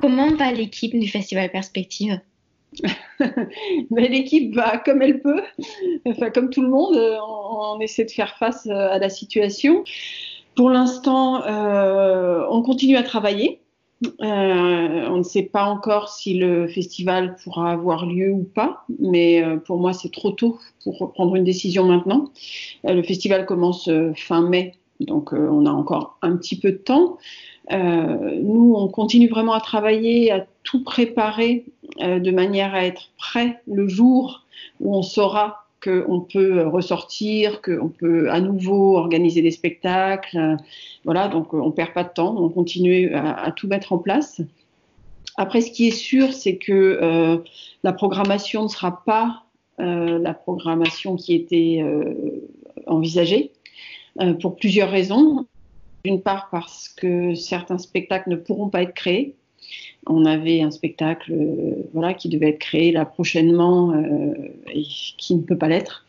comment va l'équipe du Festival Perspective? Mais l'équipe va comme elle peut, enfin comme tout le monde, on essaie de faire face à la situation. Pour l'instant, on continue à travailler. On ne sait pas encore si le festival pourra avoir lieu ou pas, mais pour moi c'est trop tôt pour prendre une décision maintenant. Le festival commence fin mai, donc on a encore un petit peu de temps. Nous, on continue vraiment à travailler, à tout préparer de manière à être prêt le jour où on saura qu'on peut ressortir, qu'on peut à nouveau organiser des spectacles. Voilà, donc on ne perd pas de temps, on continue à tout mettre en place. Après, ce qui est sûr, c'est que la programmation ne sera pas la programmation qui était envisagée, pour plusieurs raisons. D'une part parce que certains spectacles ne pourront pas être créés. On avait un spectacle qui devait être créé là prochainement et qui ne peut pas l'être.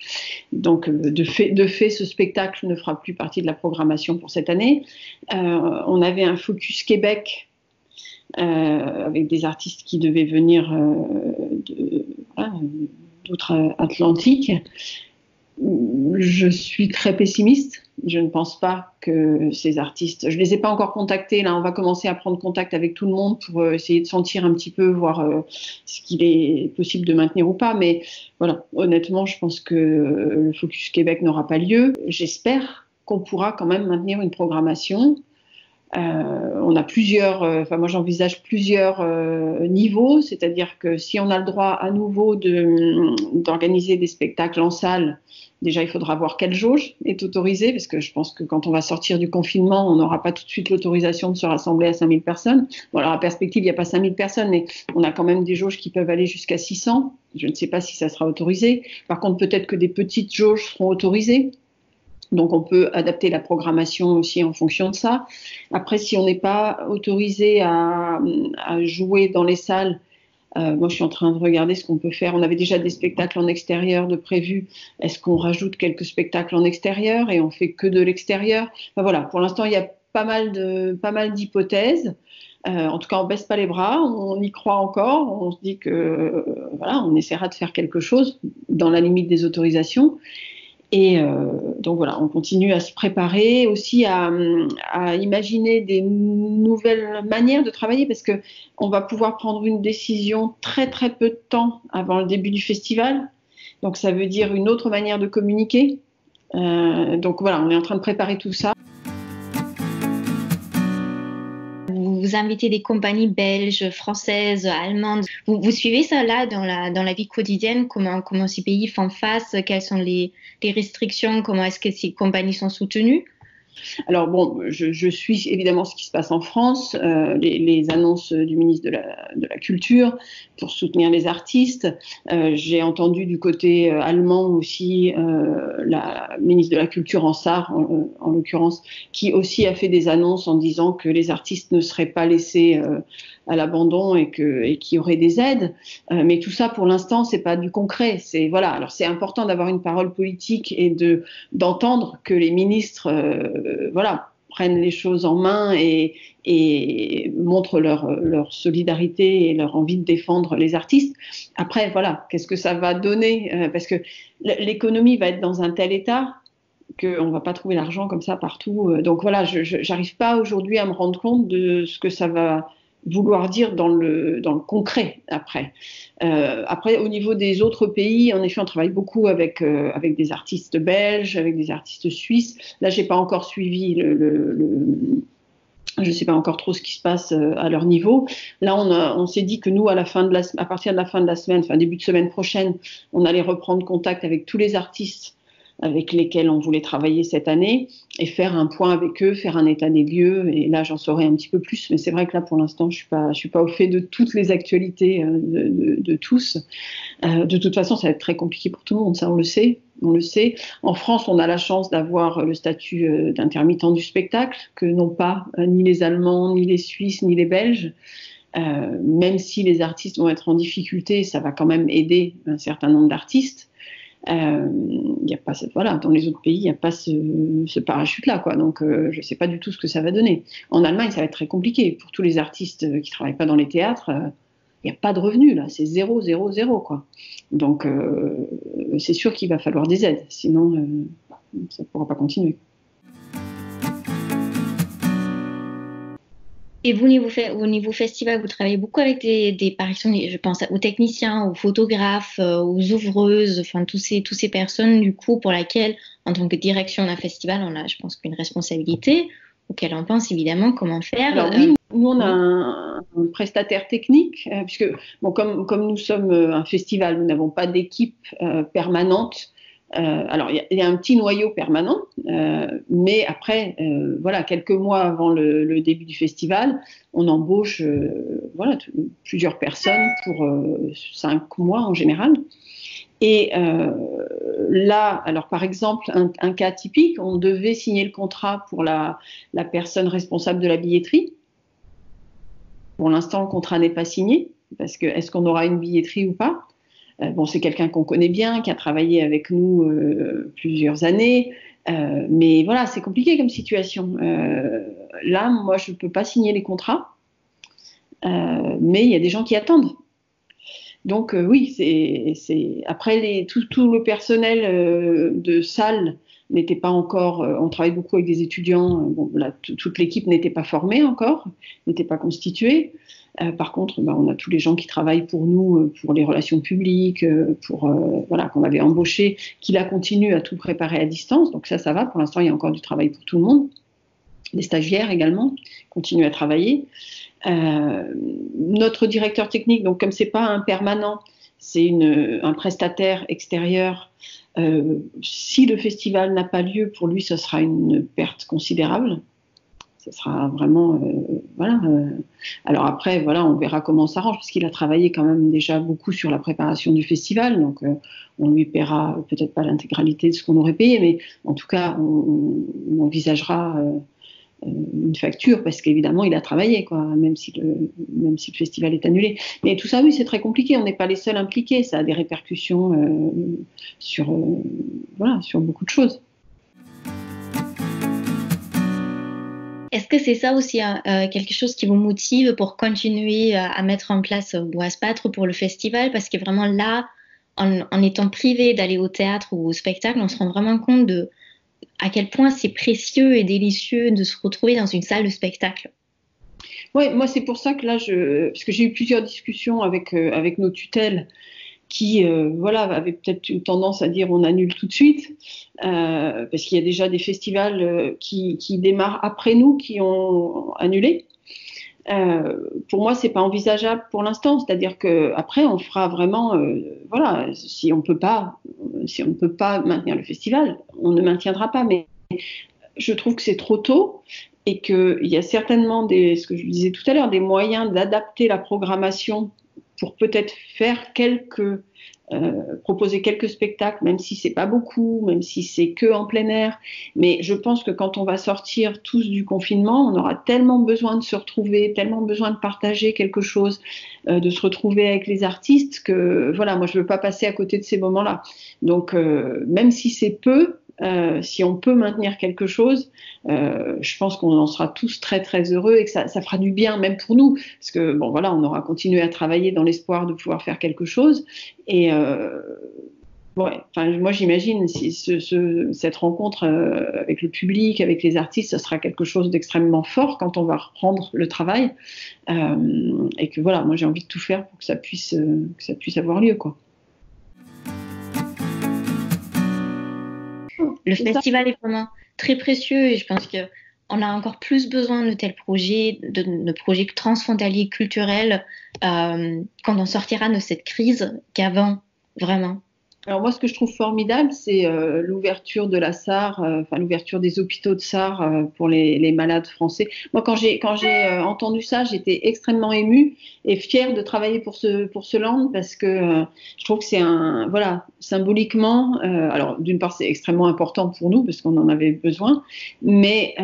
Donc de fait, ce spectacle ne fera plus partie de la programmation pour cette année. On avait un Focus Québec avec des artistes qui devaient venir d'outre-Atlantique. Je suis très pessimiste. Je ne pense pas que ces artistes... Je ne les ai pas encore contactés. Là, on va commencer à prendre contact avec tout le monde pour essayer de sentir un petit peu, voir ce qu'il est possible de maintenir ou pas. Mais voilà, honnêtement, je pense que le Focus Québec n'aura pas lieu. J'espère qu'on pourra quand même maintenir une programmation. On a moi j'envisage plusieurs niveaux, c'est-à-dire que si on a le droit à nouveau d'organiser des spectacles en salle, déjà il faudra voir quelle jauge est autorisée, parce que je pense que quand on va sortir du confinement, on n'aura pas tout de suite l'autorisation de se rassembler à 5000 personnes. Bon, alors à Perspective, il n'y a pas 5000 personnes, mais on a quand même des jauges qui peuvent aller jusqu'à 600. Je ne sais pas si ça sera autorisé. Par contre, peut-être que des petites jauges seront autorisées. Donc on peut adapter la programmation aussi en fonction de ça. Après, si on n'est pas autorisé à jouer dans les salles, moi je suis en train de regarder ce qu'on peut faire. On avait déjà des spectacles en extérieur de prévus. Est-ce qu'on rajoute quelques spectacles en extérieur et on fait que de l'extérieur? Enfin, voilà, pour l'instant il y a pas mal d'hypothèses. En tout cas, on baisse pas les bras, on y croit encore. On se dit que voilà, on essaiera de faire quelque chose dans la limite des autorisations. Et donc voilà, on continue à se préparer, aussi à imaginer des nouvelles manières de travailler, parce que on va pouvoir prendre une décision très très peu de temps avant le début du festival. Donc ça veut dire une autre manière de communiquer. Donc voilà, on est en train de préparer tout ça. Vous invitez des compagnies belges, françaises, allemandes. Vous suivez ça là dans la vie quotidienne, comment ces pays font face, quelles sont les restrictions, comment est-ce que ces compagnies sont soutenues? Alors bon, je suis évidemment ce qui se passe en France, les annonces du ministre de la Culture pour soutenir les artistes. J'ai entendu du côté allemand aussi la ministre de la Culture en Sarre, en l'occurrence, qui aussi a fait des annonces en disant que les artistes ne seraient pas laissés à l'abandon et qu'il y aurait des aides. Mais tout ça, pour l'instant, c'est pas du concret. Voilà. Alors c'est important d'avoir une parole politique et d'entendre que les ministres prennent les choses en main et montrent leur solidarité et leur envie de défendre les artistes. Après, voilà, qu'est-ce que ça va donner? Parce que l'économie va être dans un tel état qu'on ne va pas trouver l'argent comme ça partout. Donc voilà, je n'arrive pas aujourd'hui à me rendre compte de ce que ça va vouloir dire dans le concret après. Après, au niveau des autres pays, en effet, on travaille beaucoup avec des artistes belges, avec des artistes suisses. Là, j'ai pas encore suivi je ne sais pas encore trop ce qui se passe à leur niveau. Là, on s'est dit que nous, à partir de la fin de la semaine, enfin début de semaine prochaine, on allait reprendre contact avec tous les artistes avec lesquels on voulait travailler cette année et faire un point avec eux, faire un état des lieux. Et là, j'en saurai un petit peu plus. Mais c'est vrai que là, pour l'instant, je suis pas au fait de toutes les actualités de tous. De toute façon, ça va être très compliqué pour tout le monde. Ça, on le sait. On le sait. En France, on a la chance d'avoir le statut d'intermittent du spectacle que n'ont pas ni les Allemands, ni les Suisses, ni les Belges. Même si les artistes vont être en difficulté, ça va quand même aider un certain nombre d'artistes. Y a pas, voilà, dans les autres pays, il n'y a pas ce parachute-là, quoi. Donc, je ne sais pas du tout ce que ça va donner. En Allemagne, ça va être très compliqué. Pour tous les artistes qui ne travaillent pas dans les théâtres, il n'y a pas de revenus, là. C'est 0, 0, 0, quoi. Donc, c'est sûr qu'il va falloir des aides. Sinon, ça ne pourra pas continuer. Et vous, au niveau festival, vous travaillez beaucoup avec par exemple, je pense aux techniciens, aux photographes, aux ouvreuses, enfin, tous ces personnes, du coup, pour laquelle, en tant que direction d'un festival, on a, je pense, qu'une responsabilité, auquel on pense évidemment comment faire. Alors oui, nous, on a un prestataire technique, puisque, bon, comme nous sommes un festival, nous n'avons pas d'équipe permanente. Alors, il y a un petit noyau permanent, mais après, voilà, quelques mois avant le début du festival, on embauche voilà, plusieurs personnes pour 5 mois en général. Et là, alors par exemple, un cas typique, on devait signer le contrat pour la personne responsable de la billetterie. Pour l'instant, le contrat n'est pas signé, parce que est-ce qu'on aura une billetterie ou pas? Bon, c'est quelqu'un qu'on connaît bien, qui a travaillé avec nous plusieurs années, mais voilà, c'est compliqué comme situation. Là, moi, je ne peux pas signer les contrats, mais il y a des gens qui attendent. Donc oui, après tout le personnel de salle n'était pas encore. On travaille beaucoup avec des étudiants. Bon, là, toute l'équipe n'était pas formée encore, n'était pas constituée. Par contre, on a tous les gens qui travaillent pour nous, pour les relations publiques, voilà, qu'on avait embauché, qui là continuent à tout préparer à distance. Donc ça va. Pour l'instant, il y a encore du travail pour tout le monde. Les stagiaires également continuent à travailler. Notre directeur technique, donc comme c'est pas un permanent, c'est un prestataire extérieur. Si le festival n'a pas lieu, pour lui, ce sera une perte considérable. Ce sera vraiment, voilà. Alors après, voilà, on verra comment on s'arrange, parce qu'il a travaillé quand même déjà beaucoup sur la préparation du festival, donc on lui paiera peut-être pas l'intégralité de ce qu'on aurait payé, mais en tout cas, on envisagera une facture, parce qu'évidemment il a travaillé, quoi, même si le festival est annulé. Mais tout ça, oui, c'est très compliqué, on n'est pas les seuls impliqués, ça a des répercussions sur beaucoup de choses. Est-ce que c'est ça aussi quelque chose qui vous motive pour continuer à mettre en place ou à se battre pour le festival? Parce que vraiment là, en étant privé d'aller au théâtre ou au spectacle, on se rend vraiment compte à quel point c'est précieux et délicieux de se retrouver dans une salle de spectacle. Oui, moi c'est pour ça que là, parce que j'ai eu plusieurs discussions avec nos tutelles qui voilà, avaient peut-être une tendance à dire on annule tout de suite, parce qu'il y a déjà des festivals qui démarrent après nous qui ont annulé. Pour moi, c'est pas envisageable pour l'instant. C'est-à-dire que après, on fera vraiment, voilà, si on ne peut pas maintenir le festival, on ne maintiendra pas. Mais je trouve que c'est trop tôt et qu'il y a certainement ce que je disais tout à l'heure, des moyens d'adapter la programmation pour peut-être proposer quelques spectacles, même si c'est pas beaucoup, même si c'est que en plein air. Mais je pense que quand on va sortir tous du confinement, on aura tellement besoin de se retrouver, tellement besoin de partager quelque chose, de se retrouver avec les artistes, que voilà, moi je veux pas passer à côté de ces moments-là. Donc même si c'est peu, si on peut maintenir quelque chose, je pense qu'on en sera tous très très heureux et que ça fera du bien même pour nous, parce que bon voilà, on aura continué à travailler dans l'espoir de pouvoir faire quelque chose. Et ouais, enfin, moi j'imagine si cette rencontre avec le public, avec les artistes, ça sera quelque chose d'extrêmement fort quand on va reprendre le travail, et que voilà, moi j'ai envie de tout faire pour que ça puisse avoir lieu, quoi. Le festival est vraiment très précieux et je pense qu'on a encore plus besoin de tels projets, de projets transfrontaliers culturels quand on sortira de cette crise qu'avant, vraiment. Alors moi, ce que je trouve formidable, c'est l'ouverture de la SAR, l'ouverture des hôpitaux de SAR pour les malades français. Moi, quand j'ai entendu ça, j'étais extrêmement émue et fière de travailler pour ce land, parce que je trouve que c'est voilà, symboliquement, alors d'une part c'est extrêmement important pour nous parce qu'on en avait besoin, mais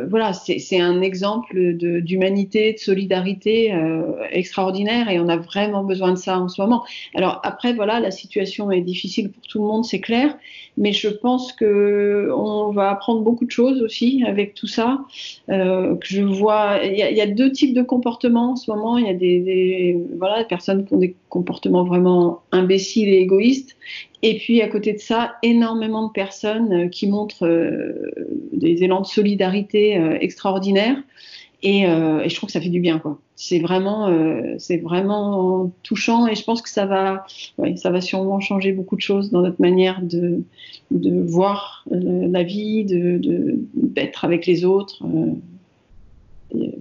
voilà, c'est un exemple d'humanité, de solidarité extraordinaire, et on a vraiment besoin de ça en ce moment. Alors après, voilà, la situation est difficile. difficile pour tout le monde, c'est clair. Mais je pense qu'on va apprendre beaucoup de choses aussi avec tout ça. Que je vois, il y a deux types de comportements en ce moment. Il y a des personnes qui ont des comportements vraiment imbéciles et égoïstes. Et puis, à côté de ça, énormément de personnes qui montrent des élans de solidarité extraordinaires. Et je trouve que ça fait du bien, quoi. C'est vraiment touchant, et je pense que ça va sûrement changer beaucoup de choses dans notre manière de voir la vie, d'être avec les autres.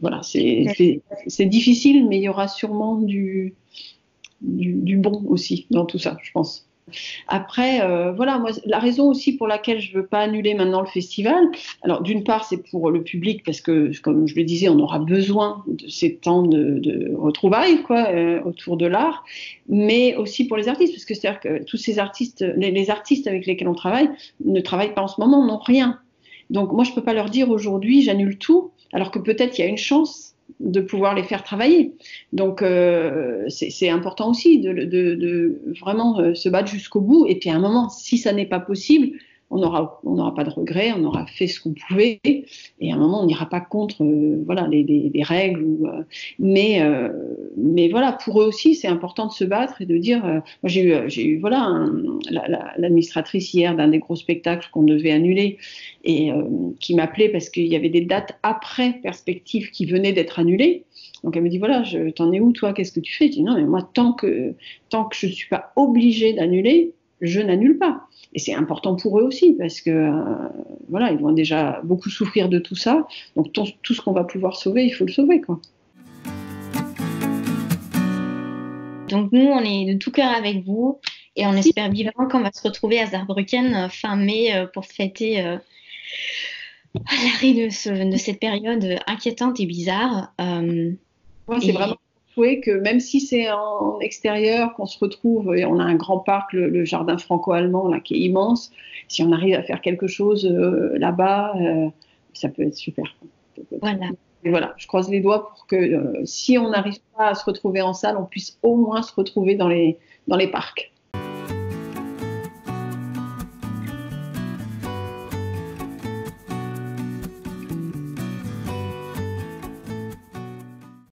Voilà, c'est difficile, mais il y aura sûrement du bon aussi dans tout ça, je pense. Après, moi, la raison aussi pour laquelle je veux pas annuler maintenant le festival, alors d'une part, c'est pour le public, parce que, comme je le disais, on aura besoin de ces temps de retrouvailles, quoi, autour de l'art, mais aussi pour les artistes, parce que c'est-à-dire que tous ces artistes, les artistes avec lesquels on travaille, ne travaillent pas en ce moment, n'ont rien. Donc moi, je peux pas leur dire aujourd'hui, j'annule tout, alors que peut-être il y a une chance de pouvoir les faire travailler. Donc c'est important aussi de vraiment se battre jusqu'au bout. Et puis à un moment, si ça n'est pas possible, on n'aura pas de regrets, on aura fait ce qu'on pouvait, et à un moment on n'ira pas contre les règles. Mais voilà, pour eux aussi c'est important de se battre et de dire. Moi j'ai eu l'administratrice hier d'un des gros spectacles qu'on devait annuler, et qui m'appelait parce qu'il y avait des dates après Perspective qui venaient d'être annulées. Donc elle me dit voilà, t'en es où toi, qu'est-ce que tu fais? Je dis non, mais moi tant que je ne suis pas obligée d'annuler, je n'annule pas. Et c'est important pour eux aussi, parce que ils vont déjà beaucoup souffrir de tout ça. Donc tout ce qu'on va pouvoir sauver, il faut le sauver, quoi. Donc nous, on est de tout cœur avec vous, et on espère vivement qu'on va se retrouver à Saarbrücken fin mai pour fêter l'arrêt de cette période inquiétante et bizarre. Moi, c'est vraiment souhait que même si c'est en extérieur, qu'on se retrouve, et on a un grand parc, le jardin franco-allemand là, qui est immense, si on arrive à faire quelque chose là-bas, ça peut être super. Voilà. Et voilà, je croise les doigts pour que si on n'arrive pas à se retrouver en salle, on puisse au moins se retrouver dans les parcs.